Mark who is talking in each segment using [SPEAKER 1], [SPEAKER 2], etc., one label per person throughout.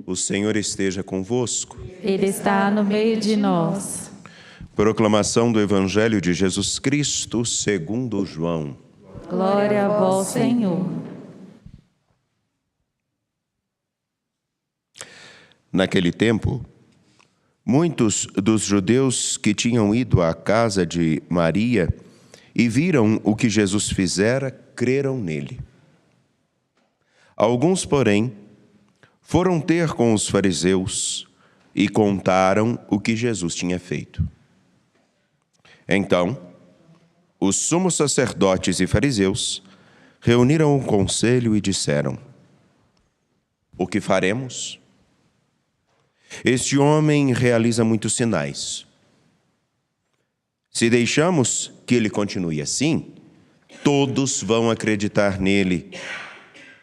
[SPEAKER 1] O Senhor esteja convosco.
[SPEAKER 2] Ele está no meio de nós.
[SPEAKER 1] Proclamação do Evangelho de Jesus Cristo segundo João.
[SPEAKER 2] Glória a vós, Senhor.
[SPEAKER 1] Naquele tempo, muitos dos judeus que tinham ido à casa de Maria e viram o que Jesus fizera, creram nele. Alguns, porém, foram ter com os fariseus e contaram o que Jesus tinha feito. Então, os sumos sacerdotes e fariseus reuniram o conselho e disseram: o que faremos? Este homem realiza muitos sinais. Se deixamos que ele continue assim, todos vão acreditar nele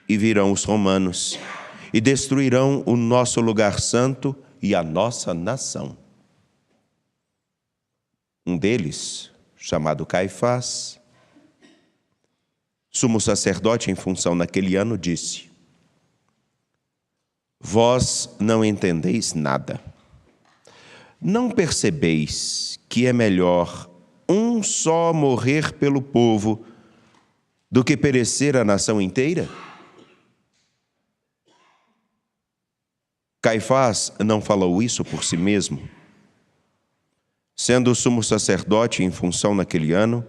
[SPEAKER 1] e virão os romanos e destruirão o nosso lugar santo e a nossa nação. Um deles, chamado Caifás, sumo sacerdote em função naquele ano, disse: vós não entendeis nada. Não percebeis que é melhor um só morrer pelo povo do que perecer a nação inteira? Caifás não falou isso por si mesmo. Sendo o sumo sacerdote em função naquele ano,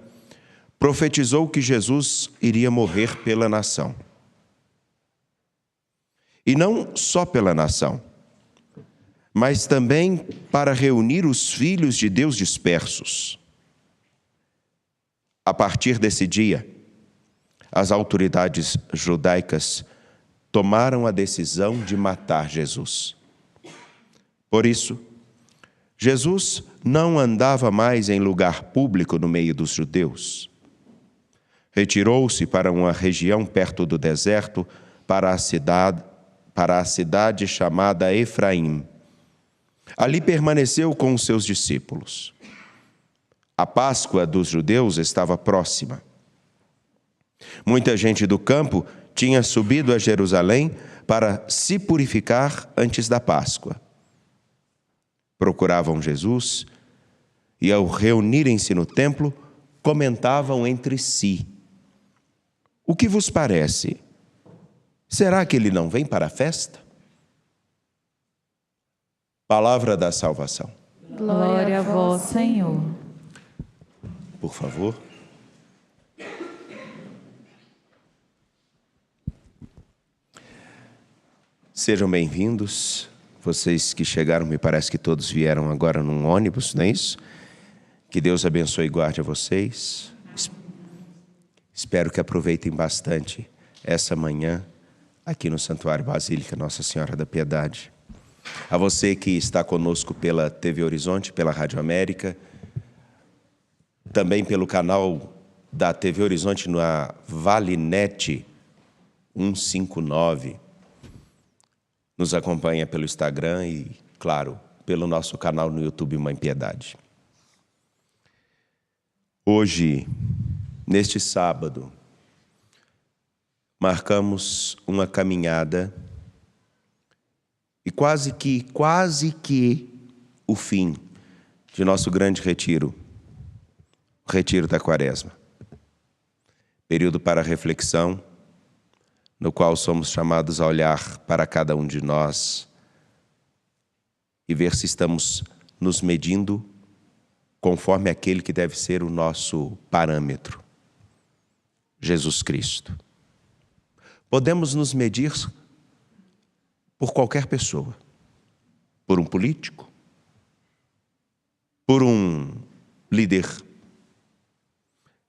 [SPEAKER 1] profetizou que Jesus iria morrer pela nação. E não só pela nação, mas também para reunir os filhos de Deus dispersos. A partir desse dia, as autoridades judaicas tomaram a decisão de matar Jesus. Por isso, Jesus não andava mais em lugar público no meio dos judeus. Retirou-se para uma região perto do deserto, para a cidade chamada Efraim. Ali permaneceu com os seus discípulos. A Páscoa dos judeus estava próxima. Muita gente do campo tinha subido a Jerusalém para se purificar antes da Páscoa. Procuravam Jesus e, ao reunirem-se no templo, comentavam entre si: o que vos parece? Será que ele não vem para a festa? Palavra da salvação.
[SPEAKER 2] Glória a vós, Senhor.
[SPEAKER 1] Por favor. Sejam bem-vindos. Vocês que chegaram, me parece que todos vieram agora num ônibus, não é isso? Que Deus abençoe e guarde a vocês. Espero que aproveitem bastante essa manhã aqui no Santuário Basílica Nossa Senhora da Piedade. A você que está conosco pela TV Horizonte, pela Rádio América, também pelo canal da TV Horizonte na Valinet 159. Nos acompanha pelo Instagram e, claro, pelo nosso canal no YouTube Mãe Piedade. Hoje, neste sábado, marcamos uma caminhada e quase que o fim de nosso grande retiro, o Retiro da Quaresma. Período para reflexão, no qual somos chamados a olhar para cada um de nós e ver se estamos nos medindo conforme aquele que deve ser o nosso parâmetro, Jesus Cristo. Podemos nos medir por qualquer pessoa, por um político, por um líder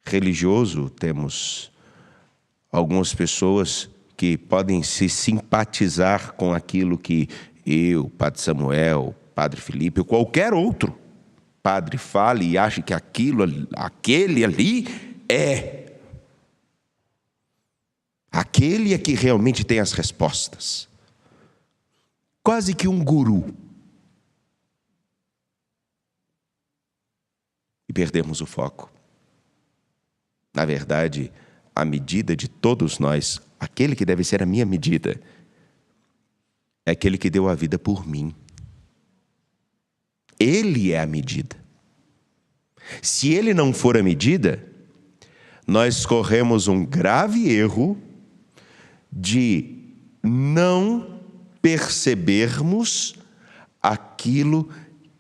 [SPEAKER 1] religioso. Temos algumas pessoas que podem se simpatizar com aquilo que eu, Padre Samuel, Padre Felipe ou qualquer outro padre fale e ache que aquele ali é. Aquele é que realmente tem as respostas. Quase que um guru. E perdemos o foco. Na verdade, a medida de todos nós, aquele que deve ser a minha medida, é aquele que deu a vida por mim. Ele é a medida. Se ele não for a medida, nós corremos um grave erro de não percebermos aquilo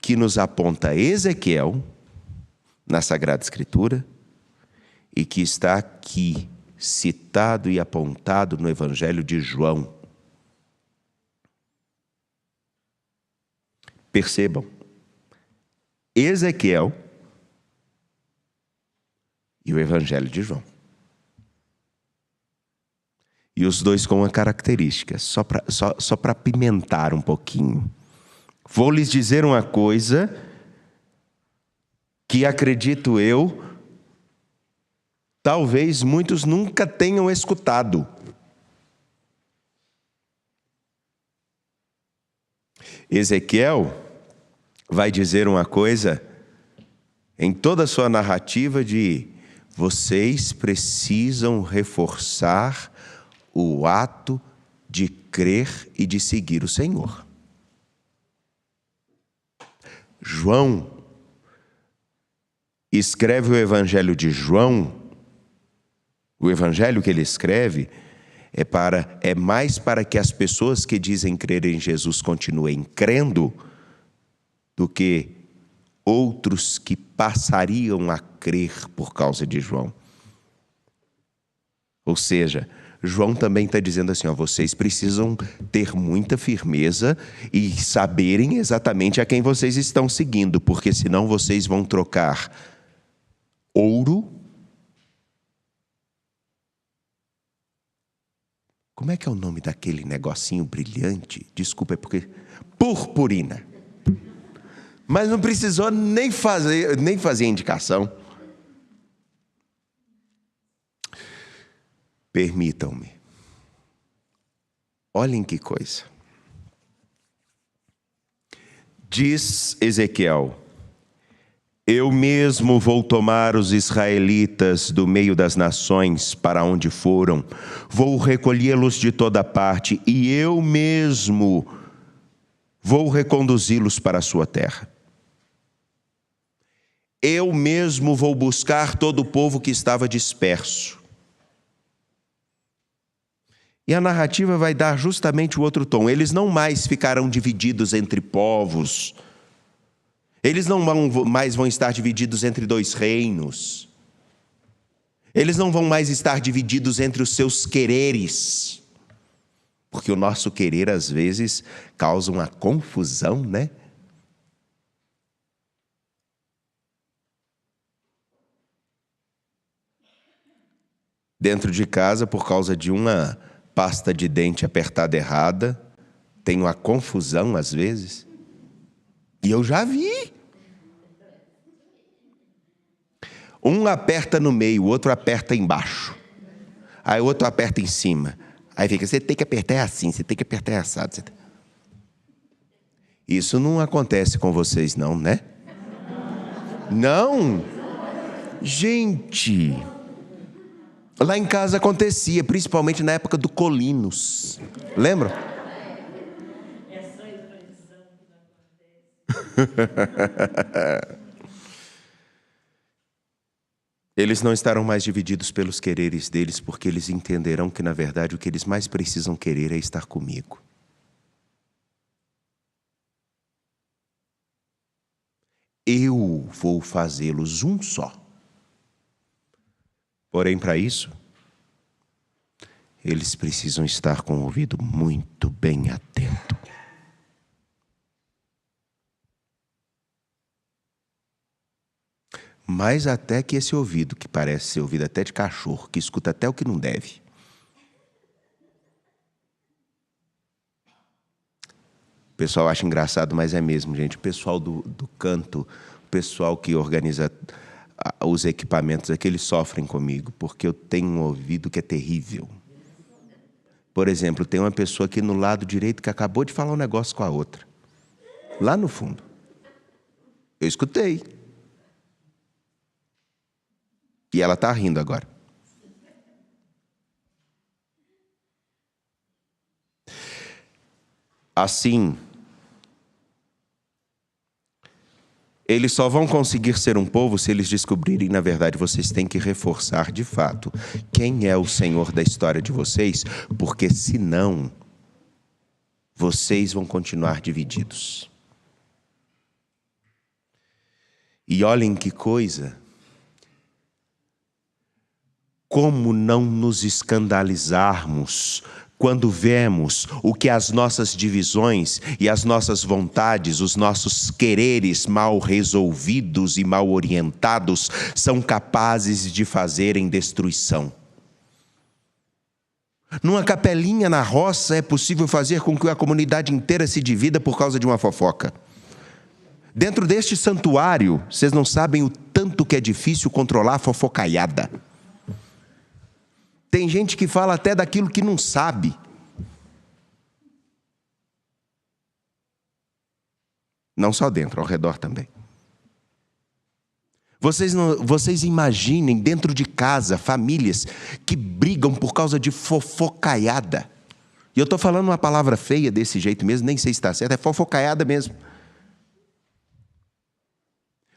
[SPEAKER 1] que nos aponta Ezequiel na Sagrada Escritura e que está aqui citado e apontado no Evangelho de João. Percebam, Ezequiel e o Evangelho de João. E os dois com uma característica, só para apimentar um pouquinho. Vou lhes dizer uma coisa que acredito eu, talvez muitos nunca tenham escutado. Ezequiel vai dizer uma coisa em toda a sua narrativa de vocês precisam reforçar o ato de crer e de seguir o Senhor. João escreve o Evangelho de João. O Evangelho que ele escreve é mais para que as pessoas que dizem crer em Jesus continuem crendo do que outros que passariam a crer por causa de João. Ou seja, João também está dizendo assim, vocês precisam ter muita firmeza e saberem exatamente a quem vocês estão seguindo, porque senão vocês vão trocar ouro. Como é que é o nome daquele negocinho brilhante? Desculpa, é porque... Purpurina. Mas não precisou nem fazer indicação. Permitam-me. Olhem que coisa. Diz Ezequiel: eu mesmo vou tomar os israelitas do meio das nações para onde foram, vou recolhê-los de toda parte e eu mesmo vou reconduzi-los para a sua terra. Eu mesmo vou buscar todo o povo que estava disperso. E a narrativa vai dar justamente o outro tom. Eles não mais ficarão divididos entre povos. Eles não mais vão estar divididos entre dois reinos. Eles não vão mais estar divididos entre os seus quereres. Porque o nosso querer, às vezes, causa uma confusão, né? Dentro de casa, por causa de uma pasta de dente apertada errada, tem uma confusão às vezes. E eu já vi. Um aperta no meio, o outro aperta embaixo. Aí o outro aperta em cima. Aí fica, você tem que apertar assim, você tem que apertar assado. Isso não acontece com vocês não, né? Não? Gente... Lá em casa acontecia, principalmente na época do Colinos. Lembram? Essa impressão que não acontece. Eles não estarão mais divididos pelos quereres deles, porque eles entenderão que, na verdade, o que eles mais precisam querer é estar comigo. Eu vou fazê-los um só. Porém, para isso, eles precisam estar com o ouvido muito bem atento. Mais até que esse ouvido, que parece ser ouvido até de cachorro, que escuta até o que não deve. O pessoal acha engraçado, mas é mesmo, gente. O pessoal do canto, o pessoal que organiza os equipamentos aqui, eles sofrem comigo, porque eu tenho um ouvido que é terrível. Por exemplo, tem uma pessoa aqui no lado direito que acabou de falar um negócio com a outra. Lá no fundo. Eu escutei. E ela está rindo agora. Assim, eles só vão conseguir ser um povo se eles descobrirem, na verdade, vocês têm que reforçar de fato quem é o Senhor da história de vocês, porque senão vocês vão continuar divididos. E olhem que coisa, como não nos escandalizarmos quando vemos o que as nossas divisões e as nossas vontades, os nossos quereres mal resolvidos e mal orientados são capazes de fazerem destruição. Numa capelinha na roça é possível fazer com que a comunidade inteira se divida por causa de uma fofoca. Dentro deste santuário, vocês não sabem o tanto que é difícil controlar a fofocaiada. Tem gente que fala até daquilo que não sabe. Não só dentro, ao redor também. Vocês imaginem dentro de casa famílias que brigam por causa de fofocaiada. E eu estou falando uma palavra feia desse jeito mesmo, nem sei se está certo, é fofocaiada mesmo.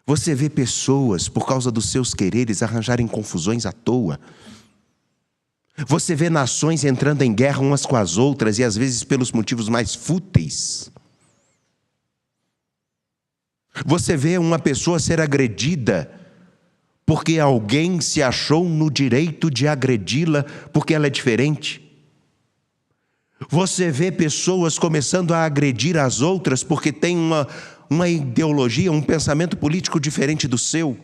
[SPEAKER 1] Você vê pessoas, por causa dos seus quereres, arranjarem confusões à toa. Você vê nações entrando em guerra umas com as outras e às vezes pelos motivos mais fúteis. Você vê uma pessoa ser agredida porque alguém se achou no direito de agredi-la porque ela é diferente. Você vê pessoas começando a agredir as outras porque tem uma ideologia, um pensamento político diferente do seu.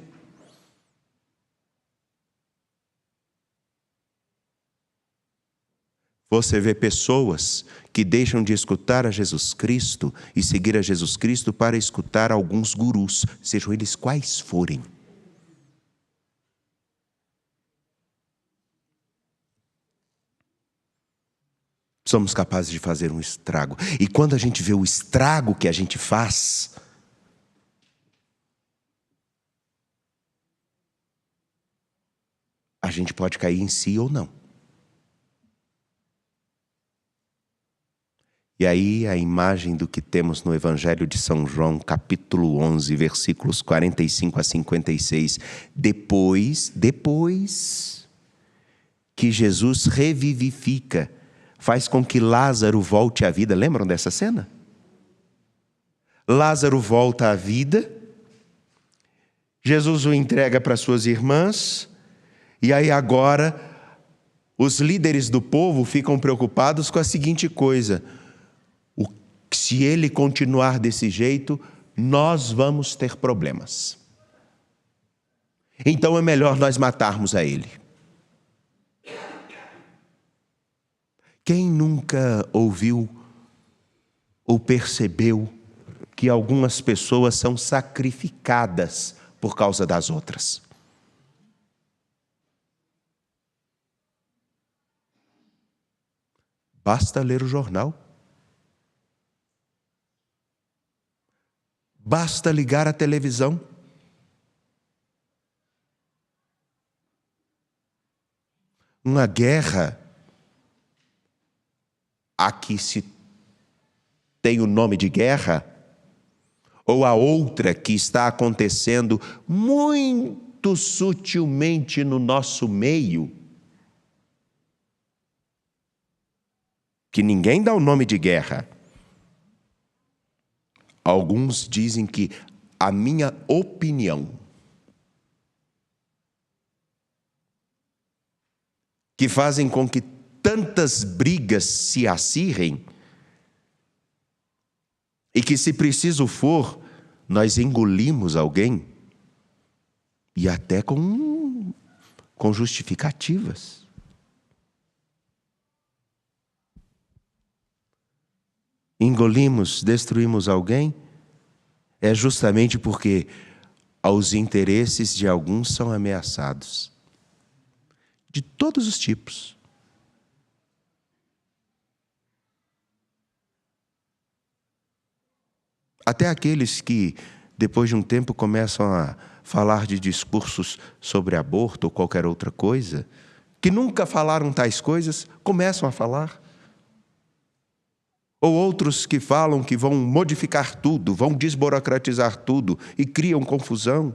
[SPEAKER 1] Você vê pessoas que deixam de escutar a Jesus Cristo e seguir a Jesus Cristo para escutar alguns gurus, sejam eles quais forem. Somos capazes de fazer um estrago. E quando a gente vê o estrago que a gente faz, a gente pode cair em si ou não. E aí a imagem do que temos no Evangelho de São João, capítulo 11, versículos 45 a 56. Depois que Jesus revivifica, faz com que Lázaro volte à vida. Lembram dessa cena? Lázaro volta à vida, Jesus o entrega para suas irmãs, e aí agora os líderes do povo ficam preocupados com a seguinte coisa: se ele continuar desse jeito, nós vamos ter problemas. Então é melhor nós matarmos a ele. Quem nunca ouviu ou percebeu que algumas pessoas são sacrificadas por causa das outras? Basta ler o jornal. Basta ligar a televisão. Uma guerra a que se tem o nome de guerra, ou a outra que está acontecendo muito sutilmente no nosso meio, que ninguém dá o nome de guerra. Alguns dizem que a minha opinião, que fazem com que tantas brigas se acirrem, e que, se preciso for, nós engolimos alguém, e até com justificativas. Engolimos, destruímos alguém, é justamente porque os interesses de alguns são ameaçados. De todos os tipos. Até aqueles que, depois de um tempo, começam a falar de discursos sobre aborto ou qualquer outra coisa, que nunca falaram tais coisas, começam a falar. Ou outros que falam que vão modificar tudo, vão desburocratizar tudo e criam confusão.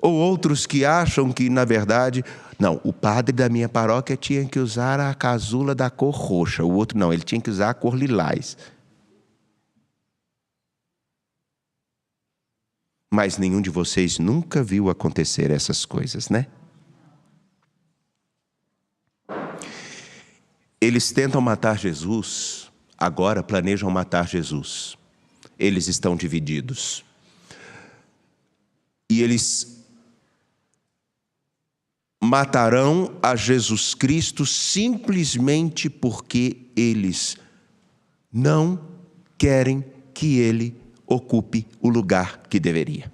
[SPEAKER 1] Ou outros que acham que, na verdade, não, o padre da minha paróquia tinha que usar a casula da cor roxa, o outro não, ele tinha que usar a cor lilás. Mas nenhum de vocês nunca viu acontecer essas coisas, né? Eles tentam matar Jesus, agora planejam matar Jesus. Eles estão divididos. E eles matarão a Jesus Cristo simplesmente porque eles não querem que ele ocupe o lugar que deveria.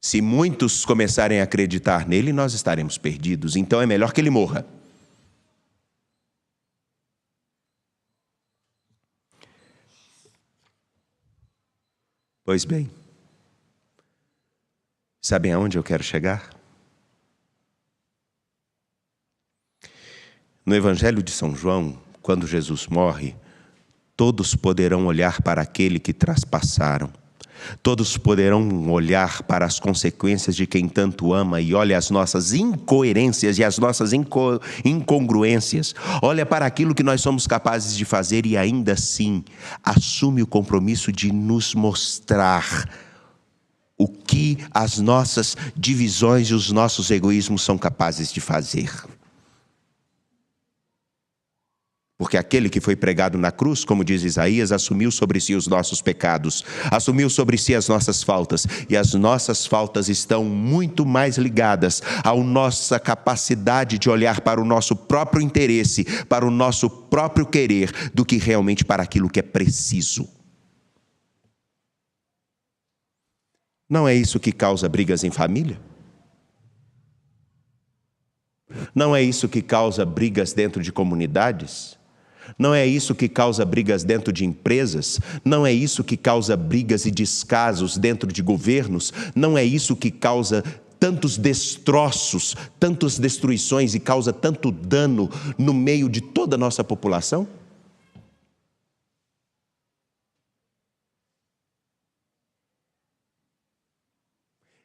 [SPEAKER 1] Se muitos começarem a acreditar nele, nós estaremos perdidos. Então é melhor que ele morra. Pois bem, sabem aonde eu quero chegar? No Evangelho de São João, quando Jesus morre, todos poderão olhar para aquele que traspassaram. Todos poderão olhar para as consequências de quem tanto ama e olha as nossas incoerências e as nossas incongruências. Olha para aquilo que nós somos capazes de fazer e ainda assim assume o compromisso de nos mostrar o que as nossas divisões e os nossos egoísmos são capazes de fazer. Porque aquele que foi pregado na cruz, como diz Isaías, assumiu sobre si os nossos pecados, assumiu sobre si as nossas faltas, e as nossas faltas estão muito mais ligadas à nossa capacidade de olhar para o nosso próprio interesse, para o nosso próprio querer, do que realmente para aquilo que é preciso. Não é isso que causa brigas em família? Não é isso que causa brigas dentro de comunidades? Não é isso que causa brigas dentro de empresas? Não é isso que causa brigas e descasos dentro de governos? Não é isso que causa tantos destroços, tantas destruições e causa tanto dano no meio de toda a nossa população?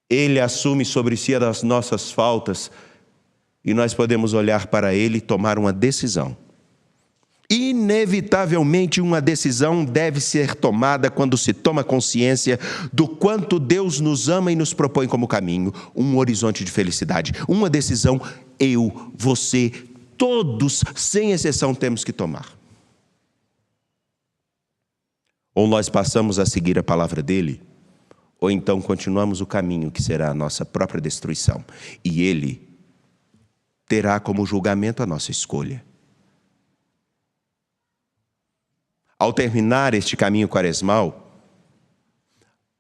[SPEAKER 1] Ele assume sobre si as nossas faltas e nós podemos olhar para ele e tomar uma decisão. Inevitavelmente, uma decisão deve ser tomada quando se toma consciência do quanto Deus nos ama e nos propõe como caminho, um horizonte de felicidade. Uma decisão, eu, você, todos, sem exceção, temos que tomar. Ou nós passamos a seguir a palavra dele, ou então continuamos o caminho que será a nossa própria destruição. E ele terá como julgamento a nossa escolha. Ao terminar este caminho quaresmal,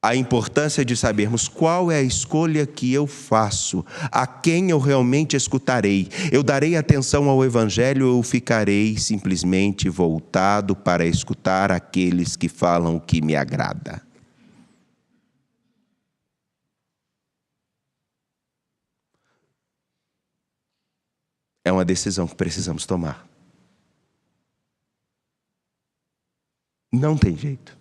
[SPEAKER 1] a importância de sabermos qual é a escolha que eu faço, a quem eu realmente escutarei. Eu darei atenção ao Evangelho ou ficarei simplesmente voltado para escutar aqueles que falam o que me agrada? É uma decisão que precisamos tomar. Não tem jeito.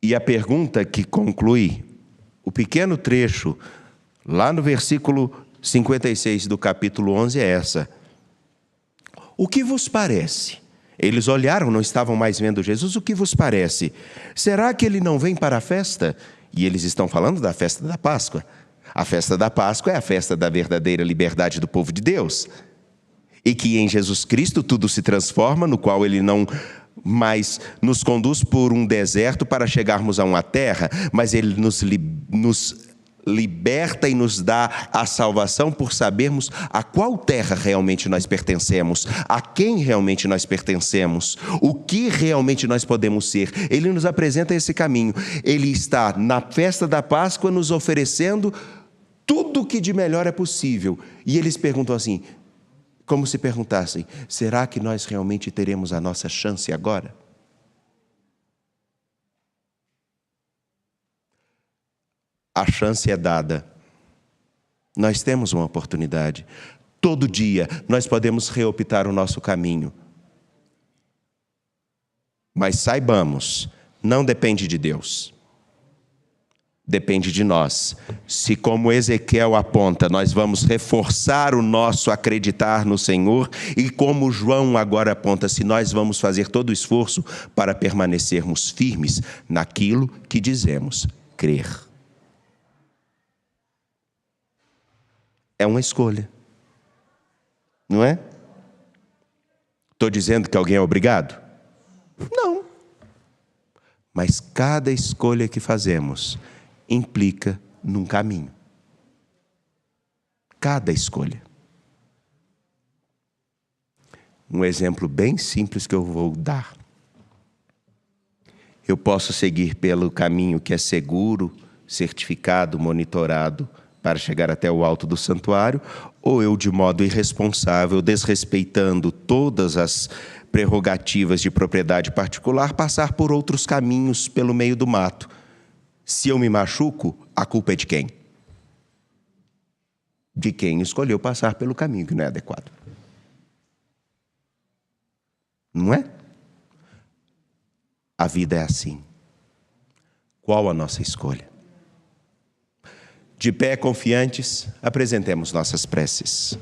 [SPEAKER 1] E a pergunta que conclui o pequeno trecho, lá no versículo 56 do capítulo 11, é essa. O que vos parece? Eles olharam, não estavam mais vendo Jesus. O que vos parece? Será que ele não vem para a festa? E eles estão falando da festa da Páscoa. A festa da Páscoa é a festa da verdadeira liberdade do povo de Deus. E que em Jesus Cristo tudo se transforma, no qual ele não mais nos conduz por um deserto para chegarmos a uma terra, mas ele nos liberta e nos dá a salvação por sabermos a qual terra realmente nós pertencemos, a quem realmente nós pertencemos, o que realmente nós podemos ser. Ele nos apresenta esse caminho. Ele está na festa da Páscoa nos oferecendo tudo o que de melhor é possível. E eles perguntam assim, como se perguntassem, será que nós realmente teremos a nossa chance agora? A chance é dada Nós temos uma oportunidade. Todo dia nós podemos reoptar o nosso caminho. Mas saibamos, não depende de Deus. Depende de nós. Se, como Ezequiel aponta, nós vamos reforçar o nosso acreditar no Senhor, e como João agora aponta, se nós vamos fazer todo o esforço para permanecermos firmes naquilo que dizemos crer. É uma escolha. Não é? Estou dizendo que alguém é obrigado? Não. Mas cada escolha que fazemos implica num caminho. Cada escolha. Um exemplo bem simples que eu vou dar. Eu posso seguir pelo caminho que é seguro, certificado, monitorado, para chegar até o alto do santuário, ou eu, de modo irresponsável, desrespeitando todas as prerrogativas de propriedade particular, passar por outros caminhos pelo meio do mato. Se eu me machuco, a culpa é de quem? De quem escolheu passar pelo caminho que não é adequado. Não é? A vida é assim. Qual a nossa escolha? De pé, confiantes, apresentemos nossas preces.